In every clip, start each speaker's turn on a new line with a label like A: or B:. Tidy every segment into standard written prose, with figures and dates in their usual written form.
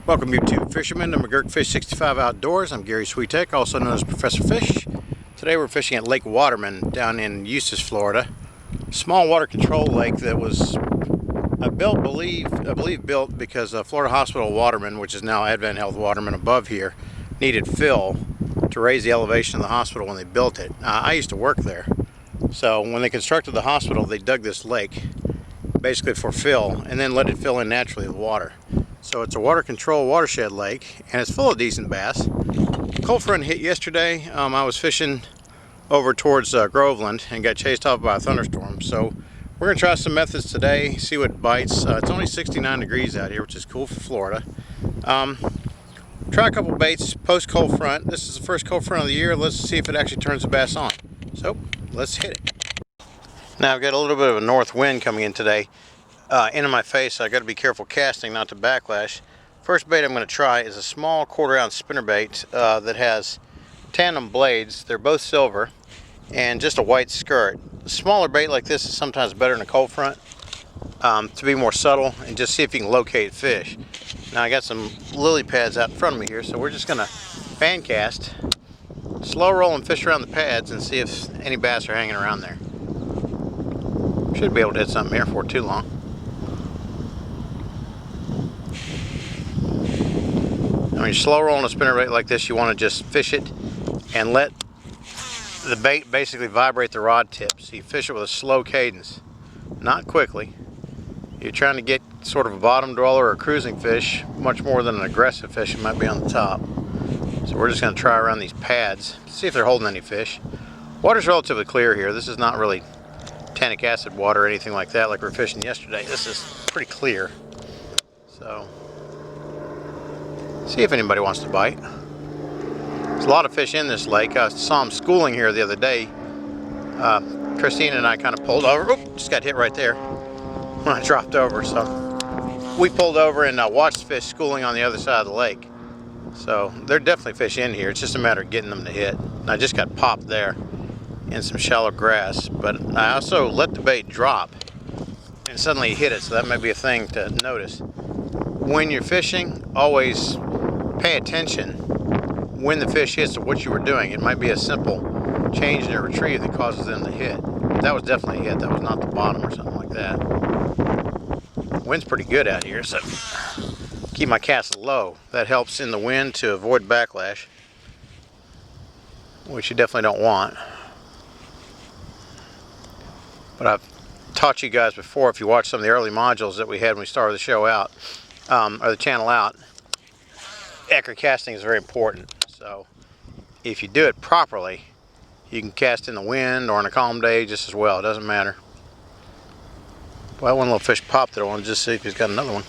A: Welcome YouTube fishermen to McGerkFish65 Outdoors. I'm Gary Sweetek, also known as Professor Fish. Today we're fishing at Lake Waterman down in Eustis, Florida. Small water control lake that was I believe built because Florida Hospital Waterman, which is now Advent Health Waterman above here, needed fill to raise the elevation of the hospital when they built it. I used to work there. So when they constructed the hospital, they dug this lake basically for fill and then let it fill in naturally with water. So it's a water control watershed lake, and it's full of decent bass. Cold front hit yesterday. I was fishing over towards Groveland and got chased off by a thunderstorm. So we're gonna try some methods today, see what bites. It's only 69 degrees out here, which is cool for Florida. Try a couple baits post cold front. This is the first cold front of the year. Let's see if it actually turns the bass on. So let's hit it. Now I've got a little bit of a north wind coming in today. Into my face, so I got to be careful casting not to backlash. First bait I'm going to try is a small 1/4 ounce spinnerbait that has tandem blades. They're both silver and just a white skirt. A smaller bait like this is sometimes better in a cold front to be more subtle and just see if you can locate fish. Now I got some lily pads out in front of me here, so we're just going to fan cast, slow roll and fish around the pads and see if any bass are hanging around there. Should be able to hit something here before too long. When you're slow rolling a spinnerbait like this, you want to just fish it and let the bait basically vibrate the rod tip. So you fish it with a slow cadence, not quickly. You're trying to get sort of a bottom dweller or a cruising fish, much more than an aggressive fish that might be on the top. So we're just going to try around these pads, see if they're holding any fish. Water's relatively clear here. This is not really tannic acid water or anything like that like we were fishing yesterday. This is pretty clear. So see if anybody wants to bite. There's a lot of fish in this lake. I saw them schooling here the other day. Christina and I kind of pulled over. Oop, just got hit right there when I dropped over. So we pulled over and watched fish schooling on the other side of the lake. So there are definitely fish in here. It's just a matter of getting them to hit. And I just got popped there in some shallow grass. But I also let the bait drop and suddenly hit it. So that may be a thing to notice. When you're fishing, always pay attention when the fish hits to what you were doing. It might be a simple change in a retrieve that causes them to hit. That was definitely a hit. That was not the bottom or something like that. Wind's pretty good out here, so keep my cast low. That helps in the wind to avoid backlash, which you definitely don't want. But I've taught you guys before, if you watch some of the early modules that we had when we started the show out, or the channel out, accurate casting is very important. So if you do it properly, you can cast in the wind or on a calm day just as well. It doesn't matter. Well, one little fish popped there. I want to just see if he's got another one.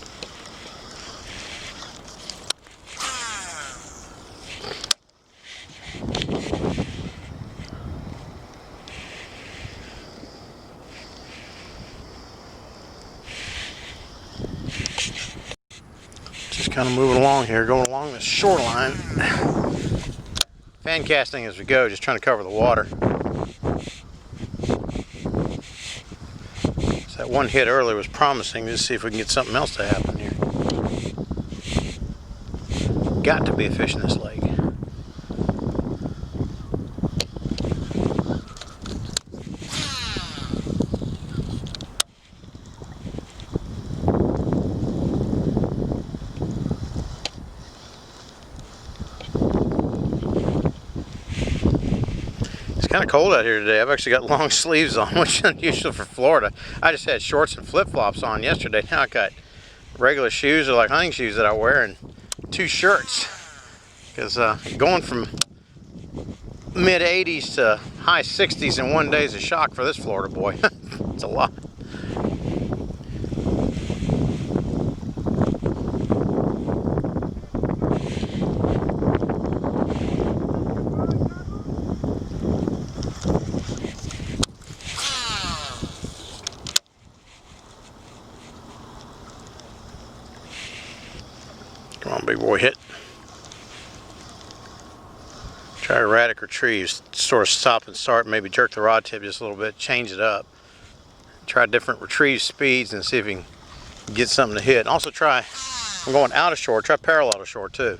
A: Just kind of moving along here, going along the shoreline. Fan casting as we go, just trying to cover the water. So that one hit earlier was promising. Just see if we can get something else to happen here. Got to be a fish in this lake. It's kind of cold out here today. I've actually got long sleeves on, which is unusual for Florida. I just had shorts and flip-flops on yesterday. Now I got regular shoes or like hunting shoes that I wear and 2 shirts. Because going from mid 80s to high 60s in one day is a shock for this Florida boy. It's a lot. Come on, big boy, hit. Try erratic retrieves, sort of stop and start, maybe jerk the rod tip just a little bit, change it up. Try different retrieve speeds and see if you can get something to hit. Also try I'm going out of shore. Try parallel to shore too.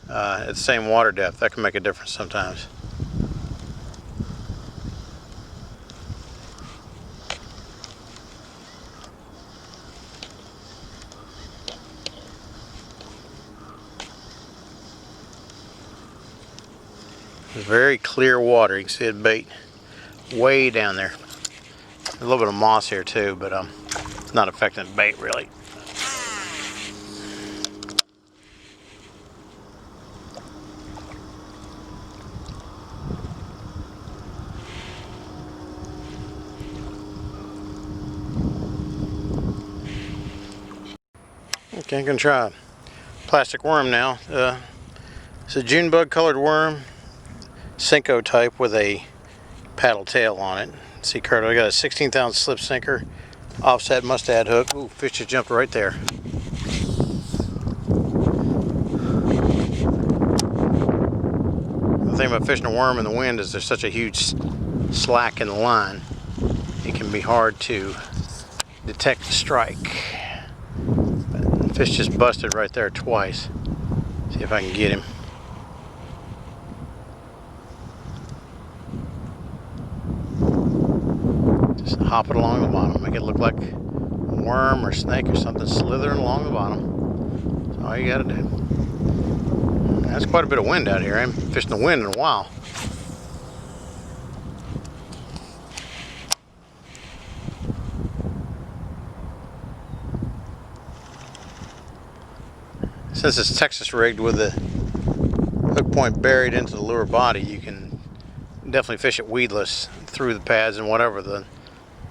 A: At the same water depth. That can make a difference sometimes. Very clear water. You can see it bait way down there. There's a little bit of moss here too, but it's not affecting the bait really. Okay, I'm gonna try a plastic worm now. It's a June bug colored worm, Senko type with a paddle tail on it. See, Kurt, I got a 16th ounce slip sinker, offset mustad hook. Ooh, fish just jumped right there. The thing about fishing a worm in the wind is there's such a huge slack in the line. It can be hard to detect the strike. But the fish just busted right there twice. See if I can get him. Just hop it along the bottom, make it look like a worm or snake or something slithering along the bottom. That's all you gotta do. That's quite a bit of wind out here. I haven't fished in the wind in a while. Since it's Texas rigged with the hook point buried into the lure body, you can definitely fish it weedless through the pads and whatever. The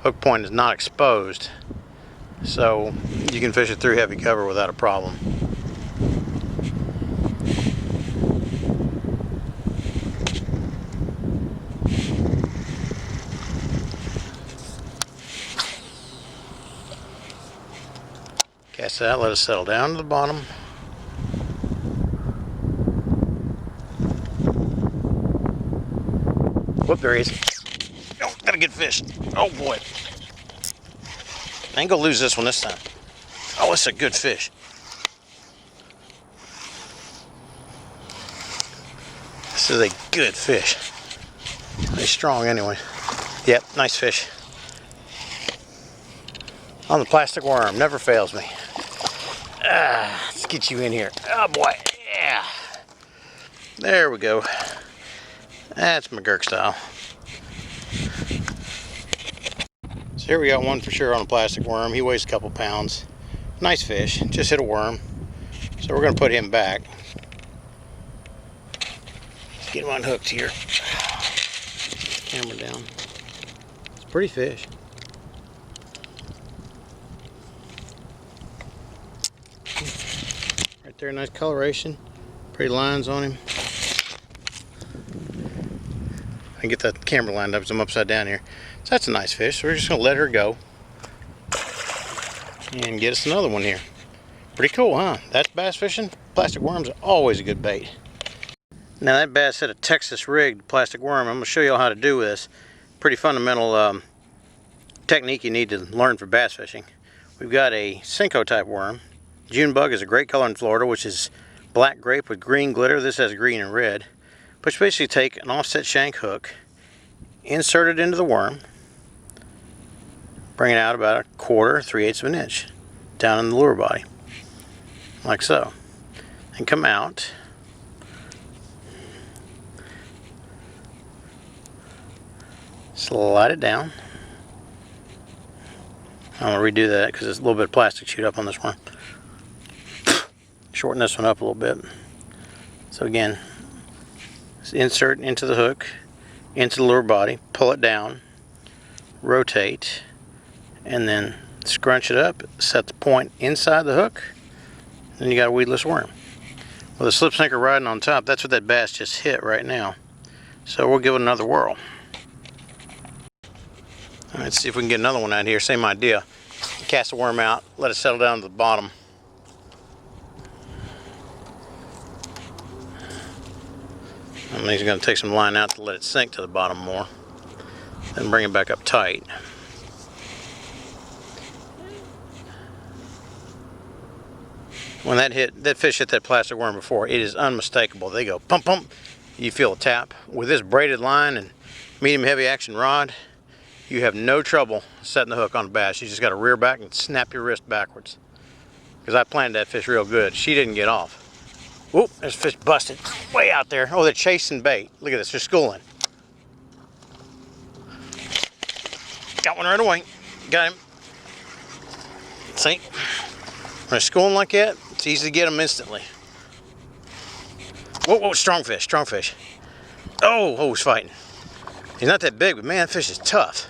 A: hook point is not exposed, so you can fish it through heavy cover without a problem. Cast it out, let it settle down to the bottom. Whoop, there he is. Oh, got a good fish. Oh boy. I ain't gonna lose this one this time. Oh, it's a good fish. This is a good fish. Pretty strong anyway. Yep, nice fish. On the plastic worm, never fails me. Let's get you in here. Oh boy, yeah. There we go. That's McGerk style. So here we got one for sure on a plastic worm. He weighs a couple pounds. Nice fish, just hit a worm. So we're gonna put him back. Let's get him unhooked here. Camera down. It's a pretty fish. Right there, nice coloration. Pretty lines on him. I can get that camera lined up as I'm upside down here. So that's a nice fish. So we're just gonna let her go and get us another one here. Pretty cool, huh? That's bass fishing. Plastic worms are always a good bait. Now that bass had a Texas rigged plastic worm. I'm gonna show you all how to do this. Pretty fundamental technique you need to learn for bass fishing. We've got a Senko type worm. June bug is a great color in Florida, which is black grape with green glitter. This has green and red. But you basically take an offset shank hook, insert it into the worm, bring it out about 1/4, 3/8 of an inch down in the lure body, like so, and come out. Slide it down. I'm going to redo that because there's a little bit of plastic chewed up on this one. Shorten this one up a little bit. So again, insert into the hook, into the lure body, pull it down, rotate, and then scrunch it up, set the point inside the hook, then you got a weedless worm. With a slip sinker riding on top, that's what that bass just hit right now. So we'll give it another whirl. All right, let's see if we can get another one out here. Same idea. Cast the worm out, let it settle down to the bottom. And he's going to take some line out to let it sink to the bottom more. Then bring it back up tight. When that fish hit that plastic worm before, it is unmistakable. They go pump pump. You feel a tap. With this braided line and medium heavy action rod, you have no trouble setting the hook on a bass. You just got to rear back and snap your wrist backwards. Because I planted that fish real good. She didn't get off. Whoop, there's a fish busted way out there. Oh, they're chasing bait. Look at this, they're schooling. Got one right away. Got him. See? When they're schooling like that, it's easy to get them instantly. Whoa, whoa, strong fish, strong fish. Oh, he's fighting. He's not that big, but man, that fish is tough.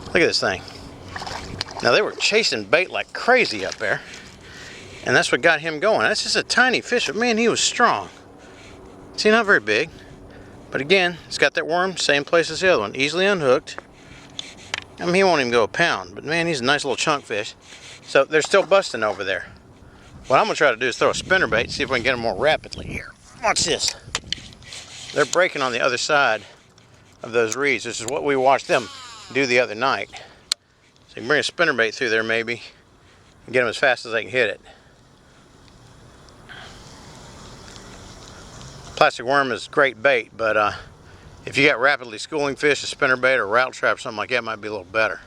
A: Look at this thing. Now, they were chasing bait like crazy up there. And that's what got him going. That's just a tiny fish, but man, he was strong. See, not very big. But again, it's got that worm, same place as the other one. Easily unhooked. I mean, he won't even go a pound, but man, he's a nice little chunk fish. So they're still busting over there. What I'm gonna try to do is throw a spinnerbait, see if we can get them more rapidly here. Watch this. They're breaking on the other side of those reeds. This is what we watched them do the other night. So you can bring a spinnerbait through there maybe and get them as fast as they can hit it. Plastic worm is great bait, but if you got rapidly schooling fish, a spinnerbait or a rattle trap, something like that might be a little better.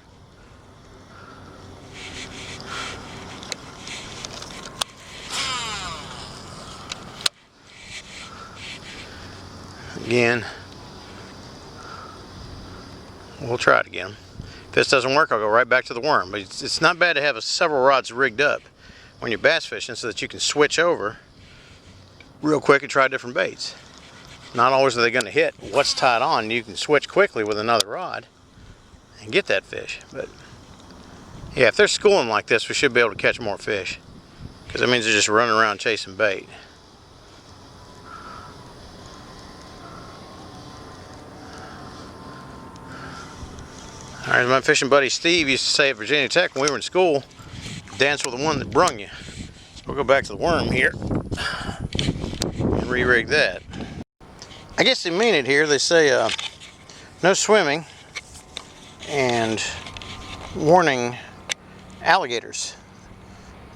A: Again, we'll try it again. If this doesn't work, I'll go right back to the worm. But it's not bad to have several rods rigged up when you're bass fishing so that you can switch over real quick and try different baits. Not always are they going to hit what's tied on. You can switch quickly with another rod and get that fish. But yeah, if they're schooling like this, we should be able to catch more fish, because that means they're just running around chasing bait. All right, my fishing buddy Steve used to say at Virginia Tech when we were in school, dance with the one that brung you. So we'll go back to the worm here and re-rig that. I guess they mean it here. They say no swimming and warning alligators.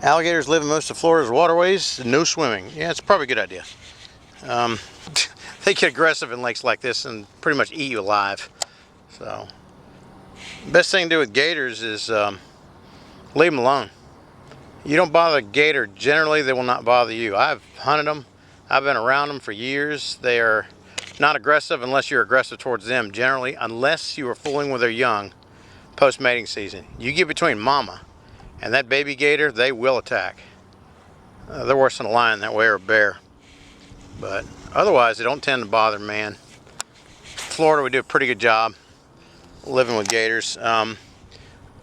A: Alligators live in most of Florida's waterways. No swimming. Yeah, it's probably a good idea. They get aggressive in lakes like this and pretty much eat you alive. So best thing to do with gators is leave them alone. You don't bother a gator, generally they will not bother you. I've hunted them. I've been around them for years. They are not aggressive unless you're aggressive towards them, generally, unless you are fooling with their young post-mating season. You get between mama and that baby gator, they will attack. They're worse than a lion that way, or a bear. But otherwise, they don't tend to bother man. Florida, we do a pretty good job living with gators.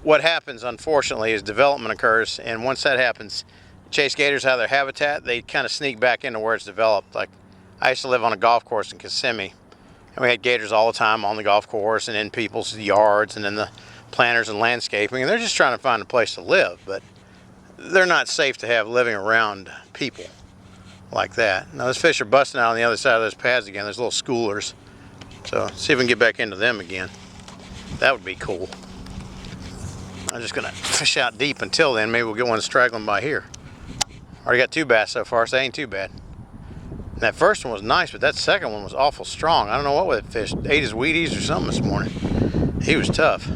A: What happens, unfortunately, is development occurs, and once that happens, chase gators out of their habitat, they kind of sneak back into where it's developed. Like, I used to live on a golf course in Kissimmee, and we had gators all the time on the golf course and in people's yards and in the planters and landscaping, and they're just trying to find a place to live, but they're not safe to have living around people like that. Now, those fish are busting out on the other side of those pads again. There's little schoolers, so see if we can get back into them again. That would be cool. I'm just gonna fish out deep until then. Maybe we'll get one straggling by here. Already got 2 bass so far, so that ain't too bad. And that first one was nice, but that second one was awful strong. I don't know what that fish ate his Wheaties or something this morning. He was tough.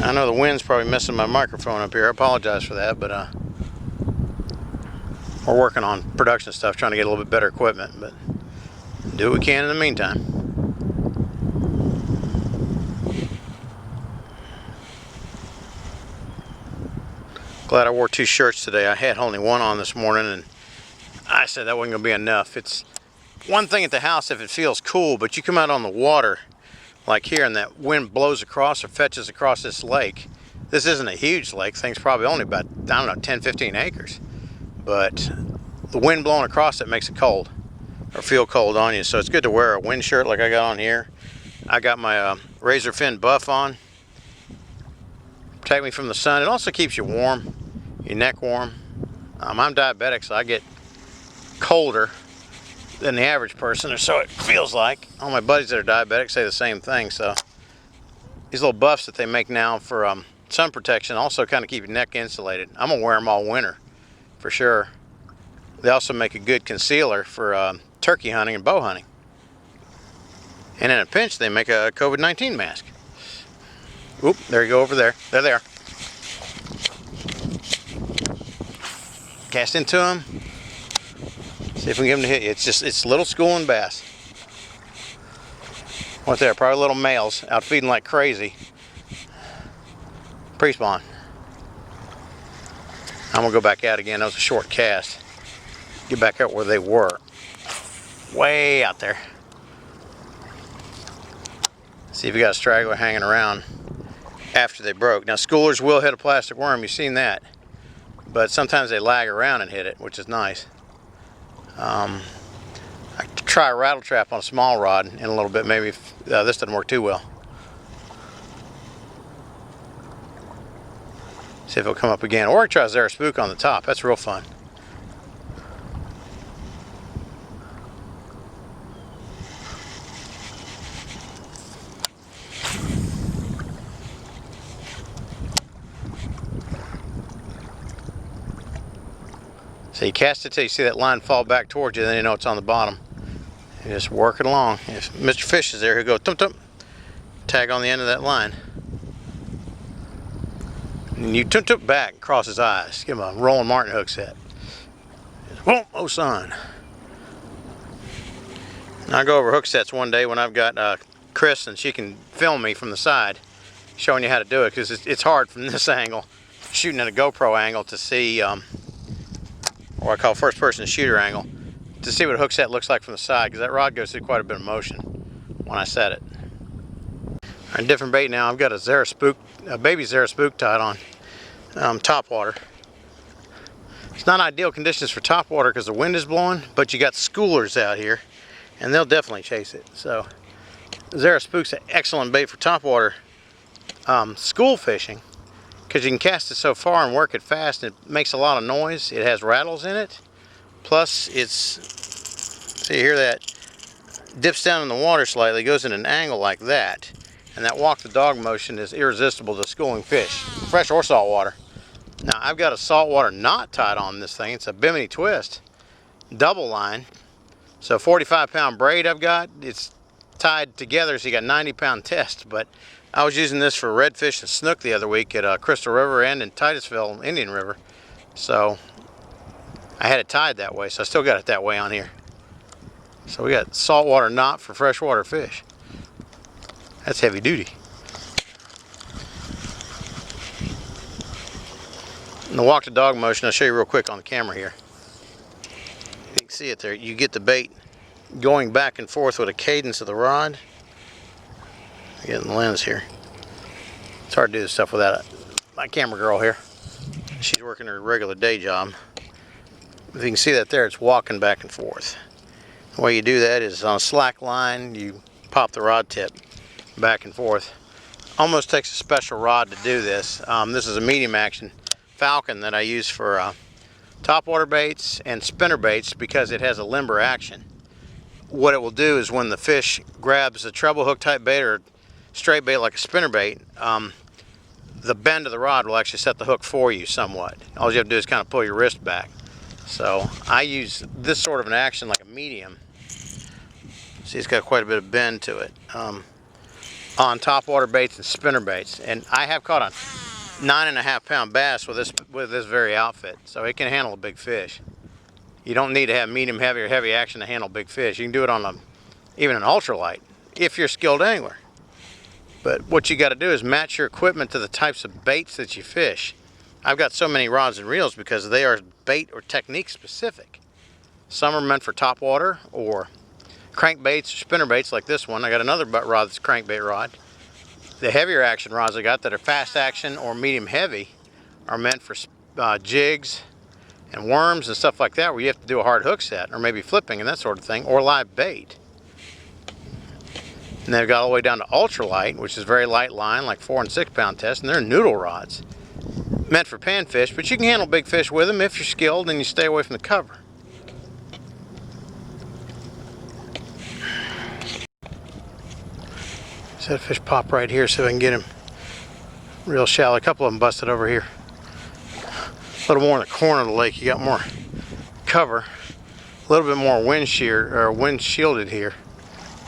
A: I know the wind's probably messing my microphone up here. I apologize for that, but we're working on production stuff, trying to get a little bit better equipment, but do what we can in the meantime. Glad I wore 2 shirts today. I had only one on this morning, and I said that wasn't going to be enough. It's one thing at the house if it feels cool, but you come out on the water like here and that wind blows across or fetches across this lake. This isn't a huge lake. Thing's probably only about, I don't know, 10, 15 acres. But the wind blowing across it makes it cold or feel cold on you. So it's good to wear a wind shirt like I got on here. I got my razor fin buff on. Protect me from the sun. It also keeps you warm, your neck warm. I'm diabetic, so I get colder than the average person, or so it feels like. All my buddies that are diabetic say the same thing. So these little buffs that they make now for sun protection, also kind of keep your neck insulated. I'm gonna wear them all winter for sure. They also make a good concealer for turkey hunting and bow hunting. And in a pinch, they make a COVID-19 mask. Oop, there you go over there. There they are. Cast into them. See if we can get them to hit you. It's little schooling bass. What there? Probably little males out feeding like crazy. Pre-spawn. I'm gonna go back out again. That was a short cast. Get back out where they were. Way out there. See if you got a straggler hanging around after they broke. Now schoolers will hit a plastic worm. You've seen that. But sometimes they lag around and hit it, which is nice. I could try a rattle trap on a small rod in a little bit. Maybe if, this doesn't work too well. See if it'll come up again. Or I could try Zara Spook on the top. That's real fun. So you cast it till you see that line fall back towards you, then you know it's on the bottom. You just work it along. If Mr. Fish is there, he'll go tum tum, tag on the end of that line. And you tum tum back, cross his eyes. Give him a Roland Martin hook set. Boom, oh son. I'll go over hook sets one day when I've got Chris and she can film me from the side, showing you how to do it, because it's hard from this angle, shooting at a GoPro angle, to see or I call first person shooter angle, to see what a hook set looks like from the side, because that rod goes through quite a bit of motion when I set it. All right, different bait now. I've got a Zara Spook, a baby Zara Spook tied on top water. It's not ideal conditions for top water because the wind is blowing, but you got schoolers out here and they'll definitely chase it. So Zara Spook's an excellent bait for top water school fishing, because you can cast it so far and work it fast, and it makes a lot of noise. It has rattles in it. Plus, it's, see, you hear that? Dips down in the water slightly, goes in an angle like that. And that walk the dog motion is irresistible to schooling fish, fresh or salt water. Now, I've got a saltwater knot tied on this thing. It's a Bimini twist, double line. So 45-pound braid I've got. It's tied together, so you got 90-pound test, but I was using this for redfish and snook the other week at Crystal River and in Titusville, Indian River. So I had it tied that way, so I still got it that way on here. So we got saltwater knot for freshwater fish. That's heavy duty. And the walk the dog motion, I'll show you real quick on the camera here. You can see it there. You get the bait going back and forth with a cadence of the rod. Getting the lens here. It's hard to do this stuff without my camera girl here. She's working her regular day job. If you can see that there, it's walking back and forth. The way you do that is on a slack line, you pop the rod tip back and forth. Almost takes a special rod to do this. This is a medium action Falcon that I use for topwater baits and spinner baits, because it has a limber action. What it will do is when the fish grabs a treble hook type bait or straight bait like a spinner bait, the bend of the rod will actually set the hook for you somewhat. All you have to do is kind of pull your wrist back. So I use this sort of an action like a medium. See, it's got quite a bit of bend to it on topwater baits and spinner baits. And I have caught a 9.5-pound bass with this very outfit, so it can handle a big fish. You don't need to have medium, heavy, or heavy action to handle big fish. You can do it on even an ultralight if you're a skilled angler. But what you got to do is match your equipment to the types of baits that you fish. I've got so many rods and reels because they are bait or technique specific. Some are meant for topwater or crankbaits or spinner baits like this one. I got another rod that's crankbait rod. The heavier action rods I got that are fast action or medium heavy are meant for jigs and worms and stuff like that, where you have to do a hard hook set or maybe flipping and that sort of thing, or live bait. And they've got all the way down to ultralight, which is very light line, like 4 and 6 pound test, and they're noodle rods meant for panfish, but you can handle big fish with them if you're skilled and you stay away from the cover. So that fish pop right here so I can get him Real shallow. A couple of them busted over here. A little more in the corner of the lake. You got more cover. A little bit more wind shear or wind shielded here.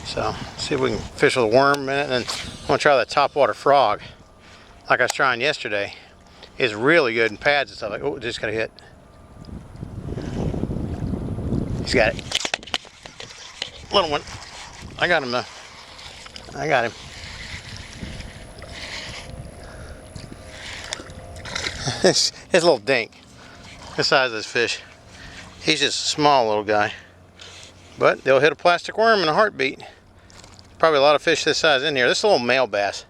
A: So see if we can fish with a worm in a minute. And then I'm gonna try that topwater frog, like I was trying yesterday. It's really good in pads and stuff. Like, oh, just got hit. He's got it. Little one. I got him though. I got him. His little dink. The size of this fish. He's just a small little guy. But they'll hit a plastic worm in a heartbeat. Probably a lot of fish this size in here. This is a little male bass.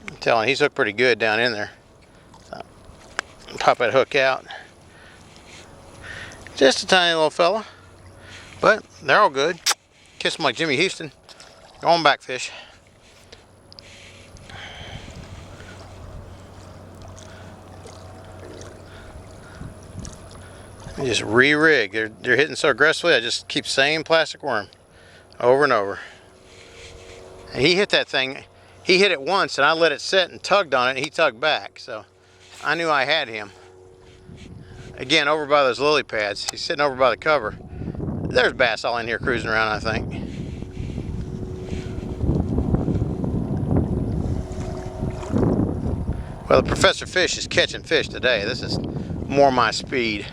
A: I'm telling you, he's hooked pretty good down in there. So, pop that hook out. Just a tiny little fella. But they're all good. Kiss them like Jimmy Houston. Go on back, fish. I just re-rig. They're hitting so aggressively, I just keep same plastic worm over and over. And he hit that thing. He hit it once and I let it sit and tugged on it and he tugged back. So I knew I had him. Again, over by those lily pads. He's sitting over by the cover. There's bass all in here cruising around, I think. Well, the Professor Fish is catching fish today. This is more my speed.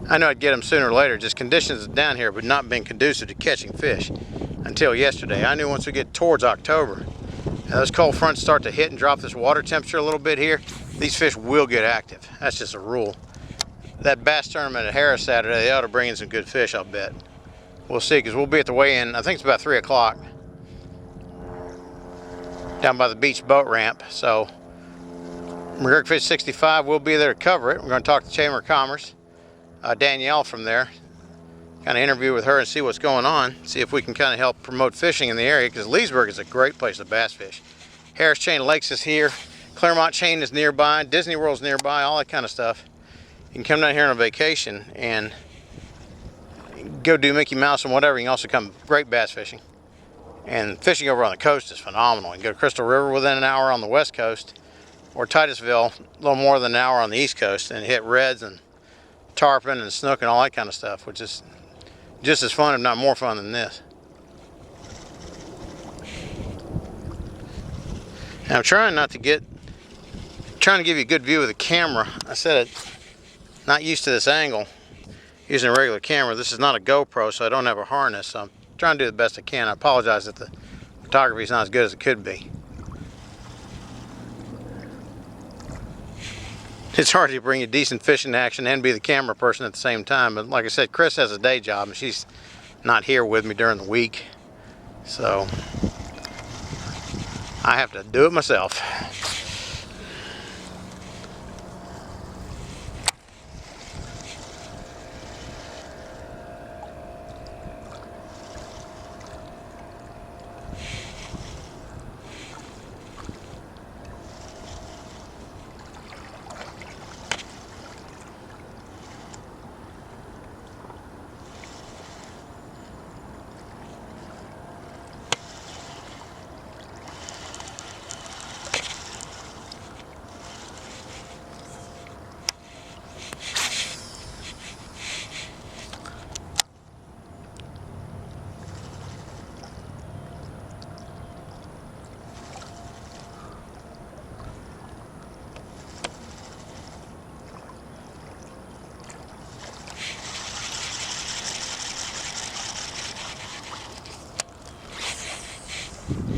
A: I know I'd get them sooner or later. Just conditions down here would not been conducive to catching fish until yesterday. I knew once we get towards October, those cold fronts start to hit and drop this water temperature a little bit here, these fish will get active. That's just a rule. That bass tournament at Harris Saturday, they ought to bring in some good fish, I'll bet. We'll see, because we'll be at the weigh-in, I think it's about 3 o'clock, down by the beach boat ramp. So McGerkFish65 will be there to cover it. We're going to talk to Chamber of Commerce. Danielle from there, kind of interview with her and see what's going on, see if we can kind of help promote fishing in the area, because Leesburg is a great place to bass fish. Harris Chain Lakes is here, Claremont Chain is nearby, Disney World's nearby, all that kind of stuff. You can come down here on a vacation and go do Mickey Mouse and whatever. You can also come great bass fishing. And fishing over on the coast is phenomenal. You can go to Crystal River within an hour on the west coast, or Titusville a little more than an hour on the east coast, and hit reds and tarpon and snook and all that kind of stuff, which is just as fun, if not more fun than this. And I'm trying to give you a good view of the camera. I said it, not used to this angle using a regular camera. This is not a GoPro, so I don't have a harness, so I'm trying to do the best I can. I apologize that the photography is not as good as it could be. It's hard to bring a decent fishing action and be the camera person at the same time. But like I said, Chris has a day job and she's not here with me during the week. So I have to do it myself.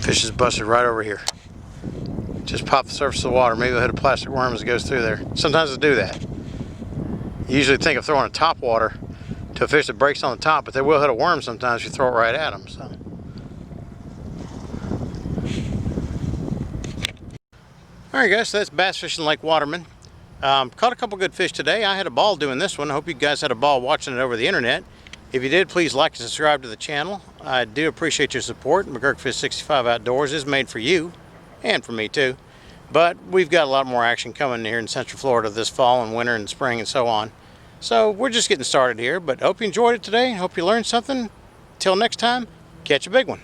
A: Fish is busted right over here. Just pop the surface of the water. Maybe they'll hit a plastic worm as it goes through there. Sometimes they do that. You usually think of throwing a top water to a fish that breaks on the top, but they will hit a worm sometimes if you throw it right at them. So. Alright guys, so that's bass fishing Lake Waterman. Caught a couple good fish today. I had a ball doing this one. I hope you guys had a ball watching it over the internet. If you did, please like and subscribe to the channel. I do appreciate your support. McGerkFish65 Outdoors is made for you, and for me too. But we've got a lot more action coming here in Central Florida this fall and winter and spring and so on. So we're just getting started here, but hope you enjoyed it today. Hope you learned something. Till next time, catch a big one.